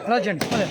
రాజండి అదే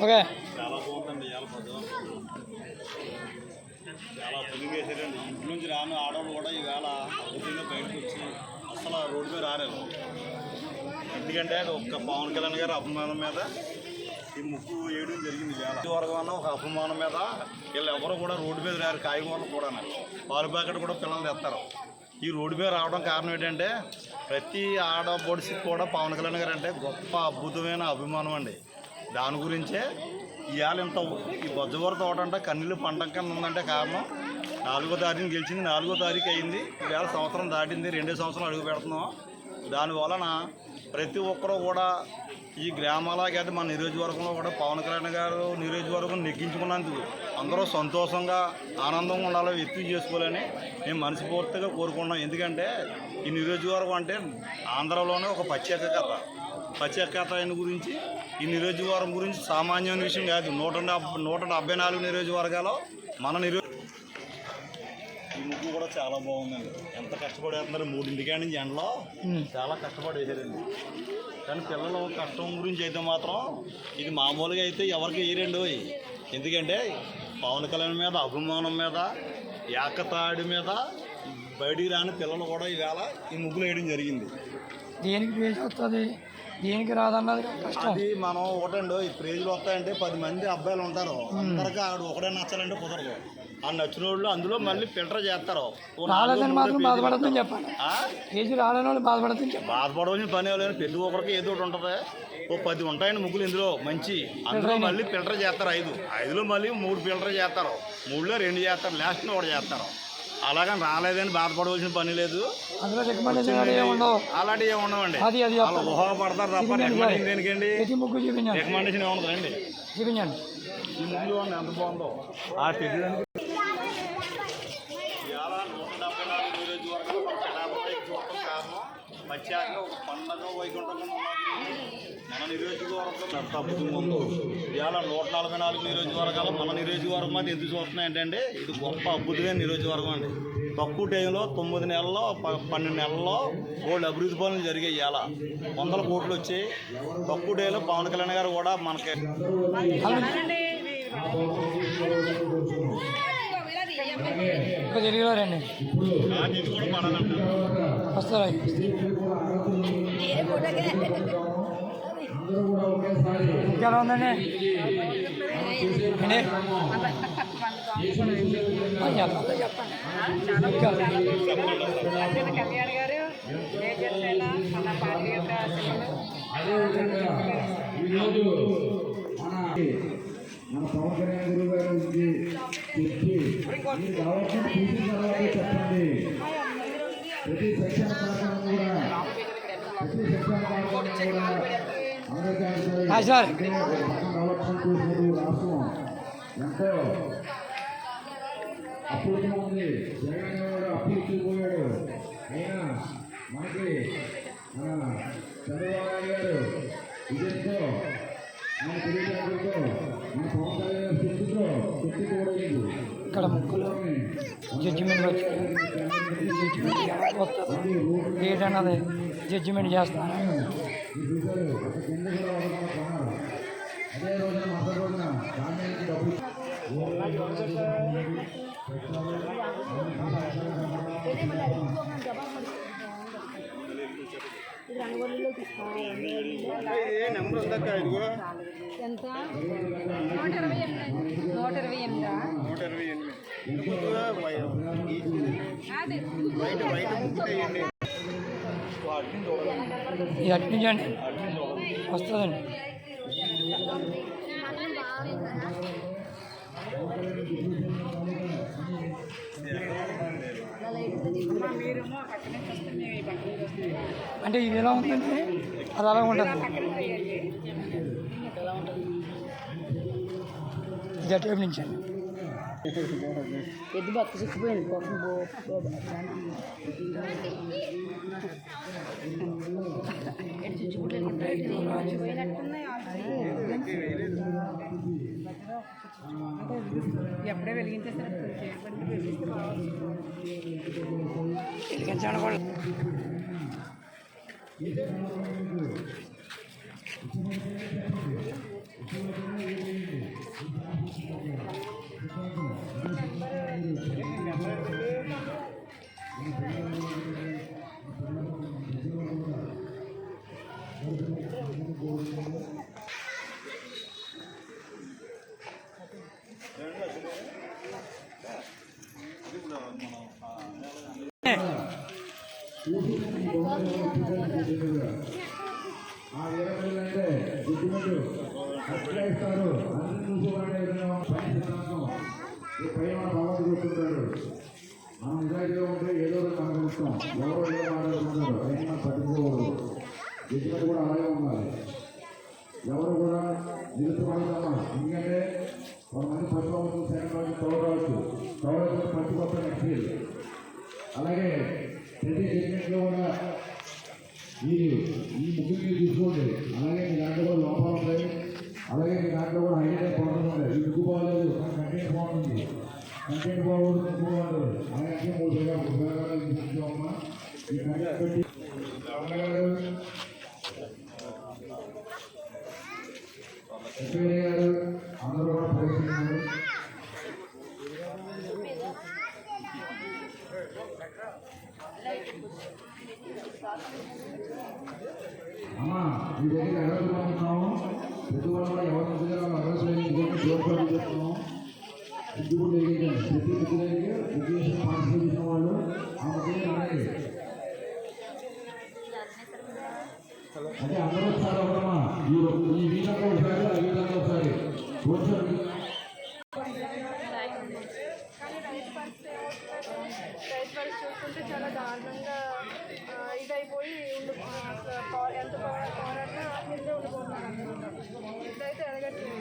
ఓకే. చాలా బాగుందండి. చాలా పులింగ్ వేసారండి. ఇంటి నుంచి రాను ఆడవాళ్ళు కూడా ఈవేళ అద్భుతంగా బయటకు వచ్చి అసలు రోడ్డు మీద రాలేదు. ఎందుకంటే అది ఒక్క పవన్ కళ్యాణ్ గారి అభిమానం మీద ఈ ముక్కు వేయడం జరిగింది. వరకు అన్న ఒక అభిమానం మీద వీళ్ళు ఎవరు కూడా రోడ్డు మీద రారు. కాయగూరలు కూడా పాలు ప్యాకెట్ కూడా పిల్లలు తెస్తారు. ఈ రోడ్డు మీద రావడం కారణం ఏంటంటే ప్రతి ఆడపడిసికి కూడా పవన్ కళ్యాణ్ గారు అంటే గొప్ప అద్భుతమైన అభిమానం అండి. దాని గురించే ఇవాళ ఇంత ఈ బొజ్జవర తోట అంటే కన్నీళ్ళు పంటం కింద ఉందంటే కారణం 4వ తారీఖుని గెలిచింది. 4వ తారీఖు అయింది. ఈవేళ సంవత్సరం దాటింది. 2 సంవత్సరం అడుగు పెడుతున్నాం. దానివలన ప్రతి ఒక్కరూ కూడా ఈ గ్రామాలకి అయితే మన నియోజకవర్గంలో కూడా పవన్ కళ్యాణ్ గారు నియోజకవర్గం నెగ్గించుకున్నందుకు అందరూ సంతోషంగా ఆనందంగా ఉండాలో ఎత్తు చేసుకోవాలని మేము మనస్ఫూర్తిగా కోరుకుంటున్నాం. ఎందుకంటే ఈ నియోజకవర్గం అంటే ఆంధ్రలోనే ఒక ప్రత్యేకత గురించి ఈ నియోజకవర్గం గురించి సామాన్యమైన విషయం కాదు. 174 నియోజకవర్గాలు మన ఈ ముగ్గు కూడా చాలా బాగుందండి. ఎంత కష్టపడేస్తున్నారు. 3 నుంచి ఎండలో చాలా కష్టపడి వేసారండి. కానీ పిల్లల కష్టం గురించి అయితే మాత్రం ఇది మామూలుగా అయితే ఎవరికి వేయరండి. ఎందుకంటే పవన్ కళ్యాణ్ మీద అభిమానం మీద ఏకతాడి మీద బయటికి రాని పిల్లలు కూడా ఈవేళ ఈ ముగ్గులు వేయడం జరిగింది. దేనికి ప్రైజ్ వస్తుంది, దేనికి రాదన్నది కష్టం. అది మనం ఒకటండి ఈ ప్రైజ్లు వస్తాయంటే 10 మంది అబ్బాయిలు ఉంటారు. అందరికీ ఆడు ఒకటే నచ్చాలంటే కుదరదు. ఆ నచ్చిన వాళ్ళు అందులో మళ్ళీ ఫిల్టర్ చేస్తారు. రాలేదని మాత్రం బాధపడద్దని చెప్పాలి. ప్రైజ్ రాలేని వాళ్ళు బాధపడద్దని చెప్పాలి. బాధపడవలసిన పని లేదు. ప్రతి ఒక్కరికి ఏదో ఒకటి ఉంటుంది. 10 ఉంటాయండి ముగ్గులు ఇందులో మంచి. అందులో మళ్ళీ ఫిల్టర్ చేస్తారు. 5లో మళ్ళీ 3 ఫిల్టర్ చేస్తారు. 3లో 2 చేస్తారు. లాస్ట్ని 1 చేస్తారు. అలాగని రాలేదని బాధపడవలసిన పని లేదు. అందులో రికమెండేషన్ అలాంటివి ఏముండవండి. వాళ్ళు ఊహపడతారు తప్ప రికమెండేషన్ దేనికండి. రికమెండేషన్ ఏముండదండి. చూపించండి ఈ ముగ్గులు ఎంత బాగుందో ఆ తెలియడానికి. 174 నియోజకవర్గాలు కారణం ప్రత్యేకంగా ఒక పండుగ వైకుంఠంగా మన నియోజకవర్గం ఎంత అద్భుతంగా ఉందో. ఇవాళ 144 నియోజకవర్గాలు మన నియోజకవర్గం అది ఎందుకు చూస్తున్నాయి ఏంటంటే ఇది గొప్ప అద్భుతమైన నియోజకవర్గం అండి. తక్కువ టైంలో 9 నెలల్లో 12 నెలల్లో గోల్డ్ అభివృద్ధి పనులు జరిగాయి. ఇవాళ 100 కోట్లు వచ్చాయి. తక్కువ టైంలో పవన్ కళ్యాణ్ గారు కూడా మనకి తెలియరండి కూడా పడాలంట వస్తారా. ఇంకెలా ఉందండి కళ్యాణ్ గారు మన పార్టీ యొక్క మన పవన్ కళ్యాణ్ గురువు గారు కావాల్సిన చూసిన తర్వాత చెప్పండి. ప్రతి సెక్షన్ కూడా సార్ డెవలప్మెంట్ చేసినట్టు రాష్ట్రం ఎంతో అప్పుడుగా ఉంది. జగన్ అనేవాడు అప్పులు ఇచ్చిపోయాడు. అయినా మనకి మన చంద్రబాబు నాయుడు గారు విజయంతో మన తెలివితేటలతో మన పవన్ కళ్యాణ్ శక్తితో శక్తి కూడా ఇక్కడ ముక్కులో జడ్జిమెంట్ వచ్చి ఏంటన్నది జడ్జిమెంట్ చేస్తాను. చూశారు అక్కడ కింద కూడా కొన్నారు. అదే రోజున మసలు రోజున ధాన్యానికి డబ్బులు నెంబర్ ఉందక్క ఇదిగో ఎంత 128 ఇది అట్నించండి వస్తుందండి. అంటే ఇది ఎలా ఉందంటే అది అలా ఉంటుంది. ఇది అటువైపు నుంచి అండి. ఎద్దు బక్క చిక్కిపోయింది పాపం. ఎప్పుడే వెలిగించేస్తారు. వెలిగించండి కూడా ఆ 20 అంటే దిద్దుమంటూ అట్లా ఇస్తారు. అన్ని చూసుకోవాలంటే ఏదైనా పని సిద్ధాంతం ఈ పై మన భగవంతు కూర్చుంటాడు. మనం నిజాయితీగా ఉంటే ఏదో ఒకటి అనుకుంటాం. ఎవరో ఏదో మాట్లాడుకుంటారు. అయినా మనం పట్టించుకోకూడదు. దిద్దుమంటూ కూడా అలాగే ఉండాలి. ఎవరు కూడా నిలుచుకోగలుగుతామా? ఎందుకంటే కొంతమంది ఫస్ట్ అవ్వచ్చు, సెకండ్ అవ్వచ్చు, థర్డ్ అవ్వచ్చు. థర్డ్ అవ్వచ్చు ఫస్ట్ కొత్త నెక్స్ట్. అలాగే ప్రతి జడ్జిమెంట్లో కూడా ఈ ముగ్గురు తీసుకోండి. అలాగే మీ దాంట్లో కూడా లోపాలు ఉంటాయి. అలాగే మీ దాంట్లో కూడా హైలైట్ బాగుంటుంది ఉంటాయి. ఈ ముగ్గు బాగలేదు, కంటెంట్ బాగుంటుంది. కంటెంట్ బాగోదు, ముగ్గు బాగుంటుంది. అలాగే 3 ఉపయోగాలు తీసుకుంటామమ్మా. ఈ కంటెంట్ పెట్టి గారు అందరూ కూడా ప్రవేశించారు. అమ్మా మీ దగ్గర అడ్రస్ పంపుతున్నాము. ప్రతి వాళ్ళు కూడా ఎవరి దగ్గర అడ్రస్ జోర్పడి చేస్తున్నాము. ఇది కూడా తెలియజేయండి. ప్రతి బుద్ధి దగ్గర ఎడ్యుకేషన్ పార్టిసిపేట్ చేసిన వాళ్ళు ఆ మధ్య అడగండి. అంటే అందరూ ఒకసారి అవ్వడమా ఈ వీధంగా ఒకసారి ఆ వీధంగా ఒకసారి కొంచెం రైతు పరిస్థితి చూసుకుంటే చాలా దారుణంగా ఇదైపోయి ఎంత పోరాడినా కింద ఉండిపోతున్నారు. ఇదైతే ఎదగట్లేదు.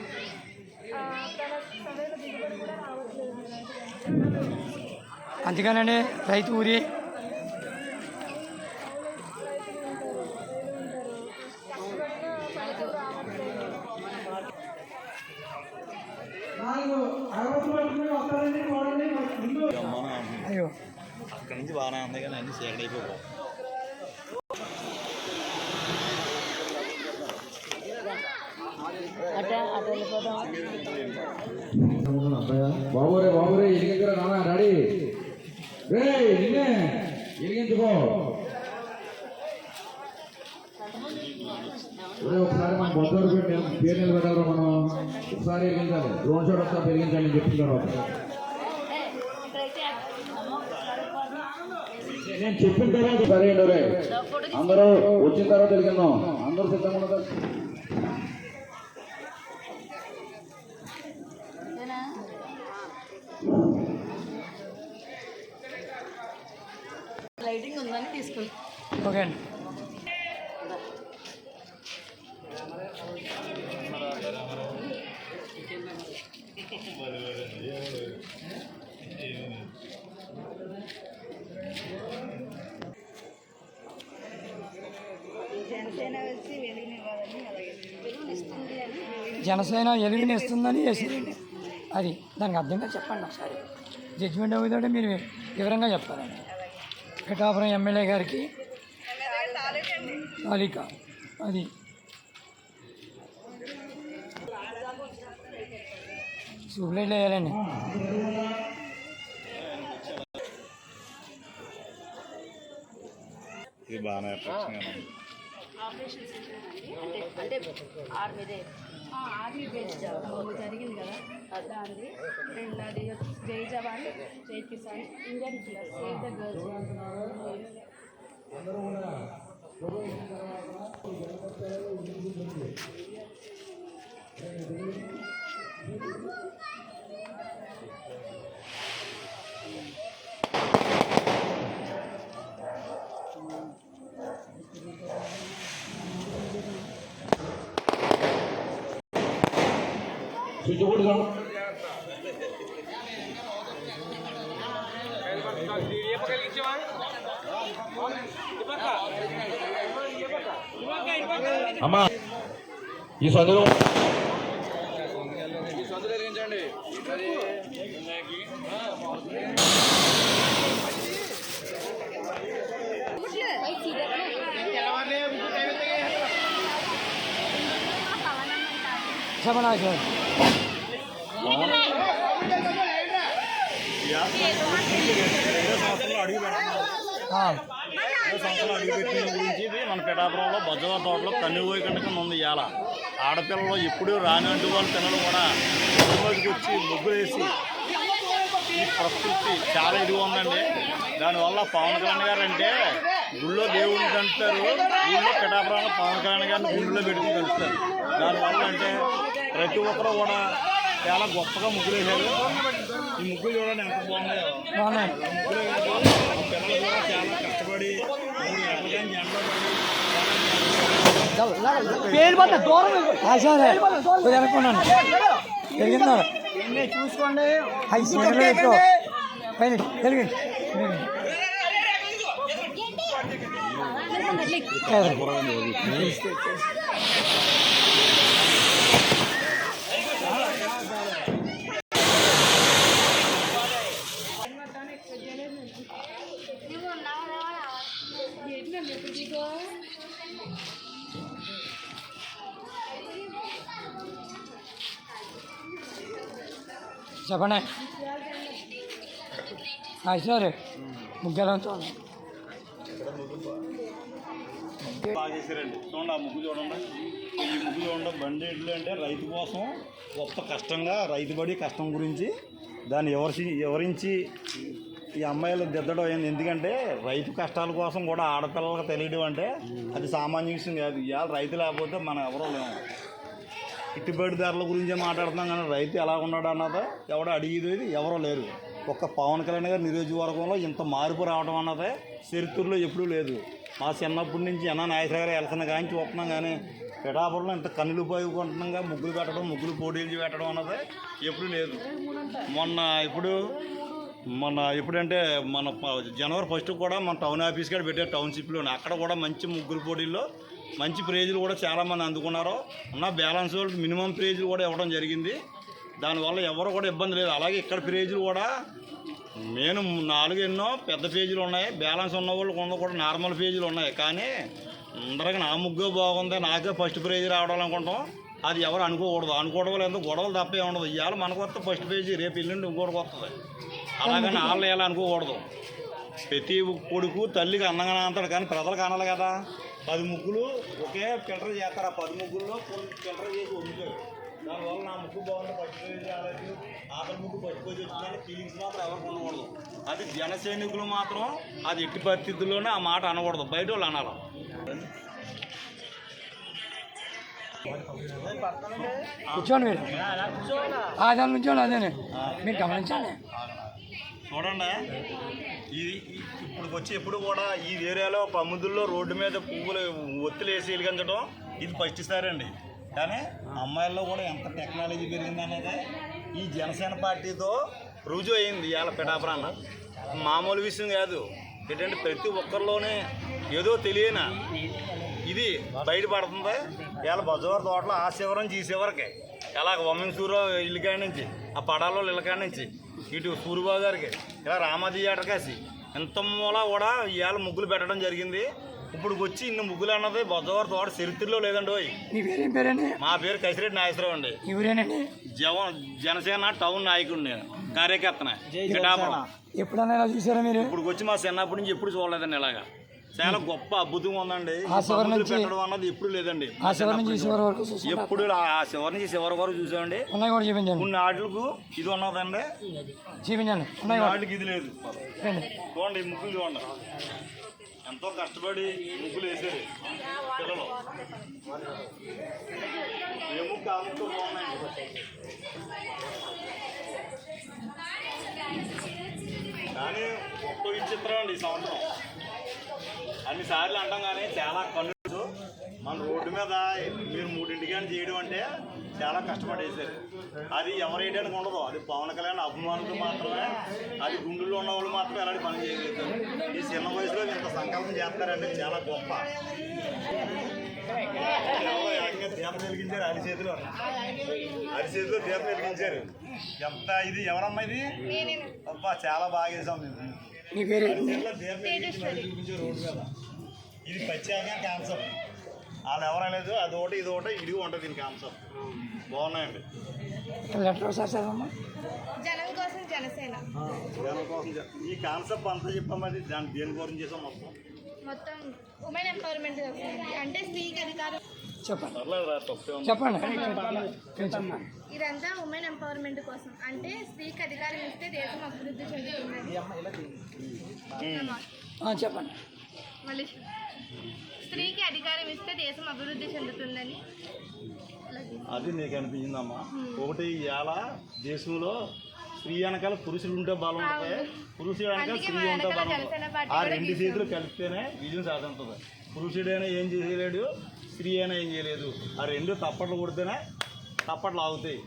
తన సరైన దిగుబడి కూడా రావట్లేదు. అందుకనండి రైతు ఊరి అయ్యో అక్కడి నుంచి బాగానే ఉంది కానీ అన్ని సేకడ అయిపోయి బాబురే బాబురే ఎలిగించరా నాన్న డాడీ రే నిన్నే ఎలిగించుకో. ఒకసారి మన బొద్దరు పేరు నిలబెట్టాలి. మనం ఒకసారి ఎలిగించాలి. డ్రోన్ షాట్ ఒకసారి పెరిగించాలి అని చెప్పిన తర్వాత నేను చెప్పిన తర్వాత సరే రే అందరూ వచ్చిన తర్వాత వెలిగిందాం. అందరూ సిద్ధంగా ఉన్నారు. లైటింగ్ ఉందని తీసుకుంటాం. ఓకే అండి. జనసేన వచ్చి వెలుగునివ్వాలని అలాగే వెలుగునిస్తుంది అని జనసేన ఎలుగునిస్తుందని వేసేయండి. అది దానికి అర్థంగా చెప్పండి ఒకసారి. జడ్జిమెంట్ అవుతుంటే మీరు వివరంగా చెప్పాలండి. పిఠాపురం ఎమ్మెల్యే గారికి తాలిక అది సూప్లైట్లు వేయాలండి. ఇది బాగానే ఆపరేషన్ సెంటర్ అండి. అంటే ఆర్మీదే ఆర్మీ బేస్ జాబ్ జరిగింది కదా దాన్ని రెండోది జై జవాన్ జై Kisan Indian plus save the girls. అమ్మా ఈ సందులో చెప్పనా సార్? సంవత్సరాలు అడుగుపెట్టిన గురించి ఇది మన పిఠాపురంలో బొజ్జల తోటలో కన్నుపోయి కింద ఉంది. ఇవాళ ఆడపిల్లలు ఎప్పుడూ రానివంటి వాళ్ళ పిల్లలు కూడా రోజుకి వచ్చి ముగ్గులు వేసి ఈ ప్రకృతి చాలా ఇదిగా ఉందండి. దానివల్ల పవన్ కళ్యాణ్ గారు అంటే గుళ్ళో దేవుడిని కలుస్తారు, ఊళ్ళో పిఠాపురంలో పవన్ కళ్యాణ్ గారిని గుళ్ళో పెట్టుకుని కలుస్తారు. దానివల్ల అంటే ప్రతి ఒక్కరు కూడా చాలా గొప్పగా ముగ్గులు వేశారు. ఈ ముగ్గులు చూడండి ఎంత బాగున్నాయో. ముగ్గులు పిల్లలు కూడా చాలా కష్టపడి 3 గంటల కానీ ఎండలో చూసుకోండి. తెలిగింది చెప్పండి. సార్ ముగ్గులు బాగా చేశారండి. చూడండి ఆ ముగ్గు చూడండి. ఈ ముగ్గు చూడండి. బండి ఎడ్లు అంటే రైతు కోసం గొప్ప కష్టంగా రైతు బడి కష్టం గురించి దాన్ని వివరించి ఈ అమ్మాయిలు దిద్దడం అయింది. ఎందుకంటే రైతు కష్టాల కోసం కూడా ఆడపిల్లలకు తెలియడం అంటే అది సామాన్య విషయం కాదు. ఇవాళ రైతు లేకపోతే మనం ఎవరో లేము. గిట్టుబాటు ధరల గురించే మాట్లాడుతున్నాం కానీ రైతు ఎలా ఉన్నాడు అన్నది ఎవడో అడిగేది ఎవరో లేరు. ఒక్క పవన్ కళ్యాణ్ గారి నియోజకవర్గంలో ఇంత మార్పు రావడం అన్నదే చరిత్రలో ఎప్పుడూ లేదు. మా చిన్నప్పటి నుంచి ఎన్న నాయకులు వెళ్తున్నా కానీ చూస్తున్నాం కానీ పిఠాపురంలో ఇంత కన్నులు పోయికుంటున్నాగా ముగ్గులు పెట్టడం, ముగ్గులు పోటీలు పెట్టడం అన్నది ఎప్పుడూ లేదు. ఎప్పుడంటే మన జనవరి 1 కూడా మన టౌన్ ఆఫీస్ కాడ పెట్టారు టౌన్షిప్లోనే. అక్కడ కూడా మంచి ముగ్గురు పోటీల్లో మంచి ప్రైజులు కూడా చాలామంది అందుకున్నారు. ఉన్న బ్యాలెన్స్ వాళ్ళకి మినిమం ప్రైజులు కూడా ఇవ్వడం జరిగింది. దానివల్ల ఎవరు కూడా ఇబ్బంది లేదు. అలాగే ఇక్కడ ప్రైజులు కూడా నేను 4 ఎన్నో పెద్ద పేజీలు ఉన్నాయి. బ్యాలెన్స్ ఉన్న వాళ్ళు కూడా నార్మల్ పేజీలు ఉన్నాయి. కానీ అందరికీ నా ముగ్గు బాగుంది, నాకే ఫస్ట్ ప్రైజ్ రావడం అనుకుంటాం. అది ఎవరు అనుకోకూడదు. అనుకోవడం వల్ల ఎంతో గొడవలు తప్పే ఉండదు. ఇవాళ మనకు వస్తే ఫస్ట్ పేజీ, రేపు ఎల్లుండి ఇంకోటికి వస్తుంది. అలాగని వాళ్ళు ఎలా అనుకోకూడదు. ప్రతి కొడుకు తల్లికి అందంగా అంటాడు కానీ ప్రజలకు అనాలి కదా. 10 ముగ్గులు ఒకే ఫిల్టర్ చేస్తారు. ఆ 10 ముగ్గుల్లో కొన్ని ఫిల్టర్ చేసి వండుతారు. దానివల్ల నా ముగ్గు బాగుంది, ఫస్ట్ పేజీ రాలేదు, ఆఖరి ముగ్గు ఫస్ట్ పేజీ వచ్చిందని ఫీలింగ్స్ మాత్రం ఎవరికి ఉండకూడదు. అది జన సైనికులు మాత్రం అది ఎట్టి పరిస్థితుల్లోనే ఆ మాట అనకూడదు, బయట వాళ్ళు అనాలి. కూర్చోండి మీరు. దాని నుంచోండి. అదేనే మీరు గమనించండి. చూడండి, ఇది ఇప్పుడు వచ్చి ఎప్పుడు కూడా ఈ ఏరియాలో పమ్ముదుల్లో రోడ్డు మీద పువ్వులు ఒత్తులు వేసి వెలిగించడం ఇది ఫస్ట్ సారి అండి. కానీ అమ్మాయిల్లో కూడా ఎంత టెక్నాలజీ పెరిగింది అనేది ఈ జనసేన పార్టీతో రుజువు అయింది ఇవాళ పిఠాపురాన్న. మామూలు విషయం కాదు. ఏంటంటే ప్రతి ఒక్కరిలోనే ఏదో తెలియని ఇది బయటపడుతుంది. ఇవాళ బొజ్జవారి తోటలో ఆ శివరం ఈ శివరికి ఎలాగ వమ్మింసూరు ఇల్లు కాడి నుంచి ఆ పడాలో ఇళ్ళ కాడి నుంచి ఇటు సూరిబాబు గారికి ఇలా రామాజీ ఏటకాసి ఎంత మూల కూడా ఇవాళ ముగ్గులు పెట్టడం జరిగింది. ఇప్పుడు వచ్చి ఇన్ని ముగ్గులు అన్నది బొజ్జవారి తోట చరిత్రలో లేదండి. మీ పేరేం పేరండి? మా పేరు కసిరెడ్డి నాగేశ్వరరావు అండి. ఎవరేనండి? జనసేన టౌన్ నాయకుడు నేను, కార్యకర్తనే. పిఠాపురం ఎప్పుడన్నా ఇలా చూసారా మీరు? ఇప్పుడు వచ్చి మా చిన్నప్పటి నుంచి ఎప్పుడు చూడలేదండి. ఇలాగా చాలా గొప్ప అద్భుతంగా ఉందండి. ఆ శివరి నుంచి పెట్టడం అన్నది ఎప్పుడు లేదండి. ఆ శివరి నుంచి ఈ శివరి వరకు ఎప్పుడు ఆ శివరి నుంచి శివరి వరకు చూసామండి. ఉన్నాయి కూడా చూపించండి. కొన్ని ఆటలకు ఇది ఉన్నదండి, చూపించండి. ఉన్నాయి ఆటలకు ఇది లేదు. చూడండి ఈ ముగ్గులు చూడండి, ఎంతో కష్టపడి ముగ్గులు వేసారు పిల్లలు. ఏ ముగ్గు ఆ ముగ్గు బాగున్నాయండి. కానీ గొప్ప విచిత్రం అండి ఈ సంవత్సరం. అన్నిసార్లు అంటాం కానీ చాలా కన్ను మన రోడ్డు మీద మీరు 3 కానీ చేయడం అంటే చాలా కష్టపడేసారు. అది ఎవరు వేయడానికి ఉండదు. అది పవన్ కళ్యాణ్ అభిమానులు మాత్రమే, అది గుండెల్లో ఉన్న వాళ్ళు మాత్రమే అలాంటి పని చేయగలుగుతారు. ఈ చిన్న వయసులో ఇంత సంకల్పం చేస్తారంటే చాలా గొప్ప. దీపం వెలిగించారు అరిచేతిలో దీపం వెలిగించారు. ఎంత ఇది ఎవరమ్మా ఇది? అబ్బా చాలా బాగా వేసాం మేము. దీపం వెలిగించారు రోడ్డు మీద. ఇది ప్రత్యేకంగా కాన్సెప్ట్. వాళ్ళు ఎవరలేదు, అది ఒకటి ఇది ఒకటి ఇడిగా ఉంటుంది దీని కాన్సెప్ట్. బాగున్నాయండి. జనం కోసం జనసేన. జనం కోసం ఈ కాన్సెప్ట్ అంతా చెప్పామది. దాని దేని గురించి చేసాం మొత్తం ఉమెన్ ఎంపవర్మెంట్ అంటే స్త్రీకి అధికారం. చెప్పండి. ఇదంతా ఉమెన్ ఎంపవర్మెంట్ కోసం. అంటే స్త్రీకి అధికారం ఇస్తే దేశం అభివృద్ధి చెందుతుందని. చెప్పండి. మళ్ళీ స్త్రీకి అధికారం ఇస్తే దేశం అభివృద్ధి చెందుతుందని అది నీకు అనిపించిందమ్మా. ఒకటి ఇవాళ దేశంలో స్త్రీ వెనకాల పురుషులు ఉంటే బలం ఉంటుంది, పురుషుడు వెనకాల స్త్రీ ఉంటే బలం ఉంటుంది. ఆ 2 చేతులు కలిపితేనే విజయం సాధించదు. పురుషుడైనా ఏం చేయలేడు, స్త్రీ అయినా ఏం చేయలేదు. ఆ 2 తప్పట్లు కొడితేనే తప్పట్లు ఆగుతాయి.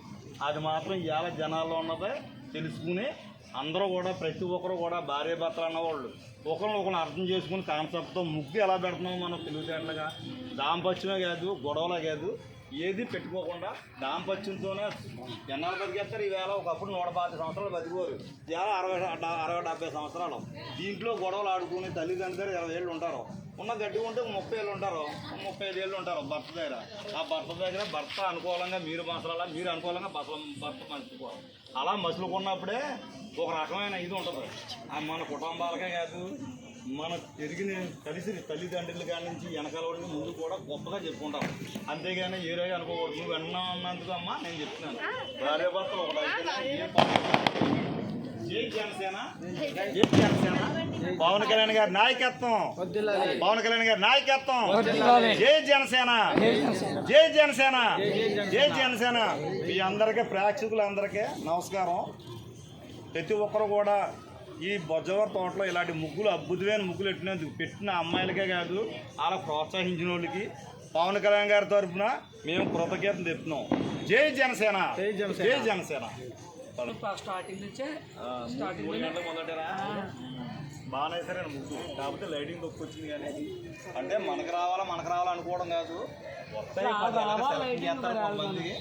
అది మాత్రం ఇవాళ జనాల్లో ఉన్నదే తెలుసుకుని అందరూ కూడా ప్రతి ఒక్కరు కూడా భార్య భర్తలు అన్నవాళ్ళు ఒకరిని అర్థం చేసుకుని కాన్సెప్ట్తో ముగ్గు ఎలా పెడుతున్నామో మనం తెలివితేటలుగా దాంపత్యమే కాదు, గొడవలే కాదు, ఏది పెట్టుకోకుండా దాంపత్యంతోనే జనాలు బతికేస్తారు. ఈవేళ ఒకప్పుడు 125 సంవత్సరాలు బతికోరు, ఇవాళ 60-70 సంవత్సరాలు. దీంట్లో గొడవలు ఆడుకుని తల్లిదండ్రులు 20 ఏళ్ళు ఉంటారు, ఉన్న గడ్డి ఉంటే 30 ఏళ్ళు ఉంటారు, 35 ఏళ్ళు ఉంటారు భర్త దగ్గర. ఆ భర్త దగ్గర భర్త అనుకూలంగా మీరు మసలాలా, మీరు అనుకూలంగా భర్త మసులుకోవాలి. అలా మసులుకున్నప్పుడే ఒక రకమైన ఇది ఉంటుంది. మన కుటుంబాలకే కాదు, మన తిరిగిన కలిసి తల్లిదండ్రుల కాడి నుంచి వెనకాల వాడికి ముందు కూడా గొప్పగా చెప్పుకుంటాం. అంతేగాని ఏరోగా అనుకోకూడదు. నువ్వు అన్నందుకు అమ్మా నేను చెప్తున్నాను, భార్య భర్తలు జై జనసేన, జై జనసేన. పవన్ కళ్యాణ్ గారి నాయకత్వం, పవన్ కళ్యాణ్ గారి నాయకత్వం. జై జనసేన, జై జనసేన, జై జనసేన. మీ అందరికీ ప్రేక్షకులందరికీ నమస్కారం. ప్రతి ఒక్కరు కూడా ఈ బొజ్జవారి తోటలో ఇలాంటి ముగ్గులు అద్భుతమైన ముగ్గులు పెట్టిన అమ్మాయిలకే కాదు, అలా ప్రోత్సహించిన వాళ్ళకి పవన్ కళ్యాణ్ గారి తరఫున మేము కృతజ్ఞతలు చెప్తున్నాం. జై జనసేన, జై జనసేన. స్టార్టింగ్ నుంచే మొదటరా బాగానే సరే ముగ్గు, కాకపోతే లైటింగ్ తక్కువ వచ్చింది. కానీ అంటే మనకు రావాలా అనుకోవడం కాదు, వస్తాయి చేస్తారు కొంతమందికి.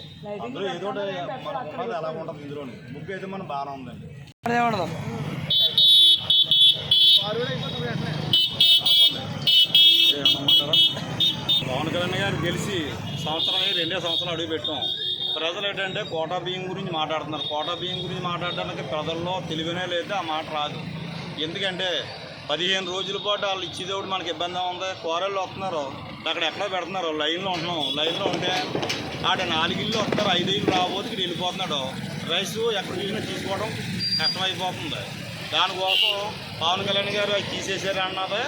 అందులో ఏదో మన ఎలా ఉంటుంది ఇందులో ముగ్గు అయితే మనం బాగానే ఉందండి. పవన్ కళ్యాణ్ గారు గెలిచి సంవత్సరం 2 సంవత్సరాలు అడుగు పెట్టాం. ప్రజలు ఏంటంటే కోటా బియ్యం గురించి మాట్లాడుతున్నారు. కోటా బియ్యం గురించి మాట్లాడడానికి ప్రజల్లో తెలివినే లేదు, ఆ మాట రాదు. ఎందుకంటే 15 రోజుల పాటు వాళ్ళు ఇచ్చేదేవుడు మనకి ఇబ్బంది ఉంది. కూరళ్ళు వస్తున్నారు, అక్కడ ఎక్కడ పెడుతున్నారు, లైన్లో ఉంటున్నాం. లైన్లో ఉంటే ఆడ 4 ఇళ్ళు వస్తారు, 5 ఇళ్ళు రాబోతే ఇక్కడ వెళ్ళిపోతున్నాడు. రైస్ ఎక్కడ చూసినా తీసుకోవడం కష్టమైపోతుంది. దానికోసం పవన్ కళ్యాణ్ గారు తీసేశారు అన్నదే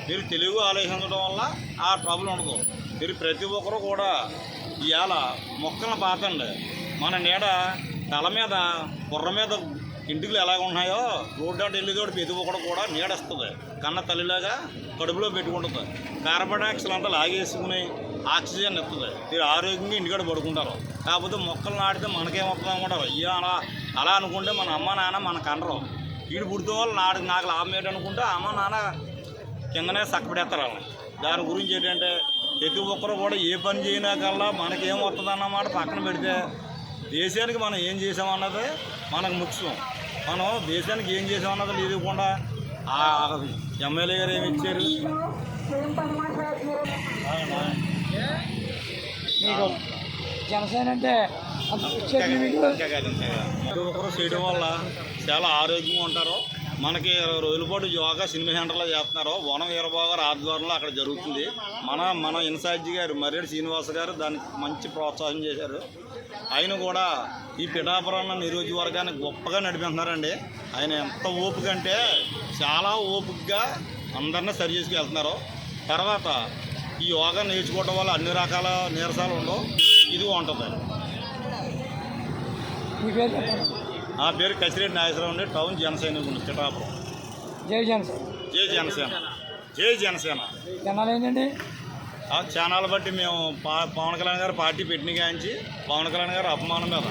మీరు తెలుగు ఆలోచించడం వల్ల ఆ ట్రబుల్ ఉండదు. మీరు ప్రతి ఒక్కరు కూడా ఇవాళ మొక్కలను పాతండి. మన నీడ తల మీద బుర్ర మీద ఇంటికి ఎలాగ ఉన్నాయో రోడ్డు అంటే వెళ్ళేదోడు ప్రతి ఒక్కడు కూడా నీడస్తుంది. కన్న తల్లిలాగా కడుపులో పెట్టుకుంటుంది. కార్బన్ డైఆక్సైడ్ అంతా లాగేసుకుని ఆక్సిజన్ ఇస్తుంది. మీరు ఆరోగ్యంగా ఇంటికాడ పడుకుంటారు. కాకపోతే మొక్కలు నాటితే మనకేం వస్తుంది అనుకుంటారు. ఇక అలా అనుకుంటే మన అమ్మ నాన్న మనకు అనరు. వీడు పుడితే వాళ్ళు నాకు లాభం ఏంటనుకుంటే అమ్మ నాన్న కిందనే చక్కబడేస్తారు వాళ్ళని. దాని గురించి ఏంటంటే ప్రతి ఒక్కరు కూడా ఏ పని చేయనా కల్లా మనకేం వస్తుంది అన్నమాట పక్కన పెడితే దేశానికి మనం ఏం చేసామన్నది మనకు ముఖ్యం. మనం దేశానికి ఏం చేసామన్నది లేకుండా ఎమ్మెల్యే గారు ఏమి ఇచ్చారు. మీకు జనసేన అంటే అంత వచ్చేది మీకు ప్రతి ఒక్కరు చేయడం వల్ల చాలా ఆరోగ్యంగా ఉంటారు. మనకి 20 రోజుల పాటు యోగా సినిమా సెంటర్లో చేస్తున్నారు. వనం వీరబాబు గారు ఆధ్వర్యంలో అక్కడ జరుగుతుంది. మన ఇన్ఛార్జి గారు మర్రెడ్డి శ్రీనివాస్ గారు దానికి మంచి ప్రోత్సాహం చేశారు. ఆయన కూడా ఈ పిఠాపురం నియోజకవర్గాన్ని గొప్పగా నడిపిస్తున్నారండి. ఆయన ఎంత ఓపిక అంటే చాలా ఓపికగా అందరినీ సరి చేసుకెళ్తున్నారు. తర్వాత ఈ యోగా నేర్చుకోవడం వల్ల అన్ని రకాల నీరసాలు ఉండవు. ఇది ఉంటుంది. మీ పేరు చెప్పండి. నా పేరు కసిరెడ్డి నాగేశ్వరరావు అండి. టౌన్ జనసేన పిఠాపురం. జై జనసేన. జై జనసేన. జై జనసేన. జనాలు ఏంటండి ఆ ఛానల్ బట్టి మేము పవన్ కళ్యాణ్ గారు పార్టీ పెట్టిన కాంచి పవన్ కళ్యాణ్ గారు అపమానం మీద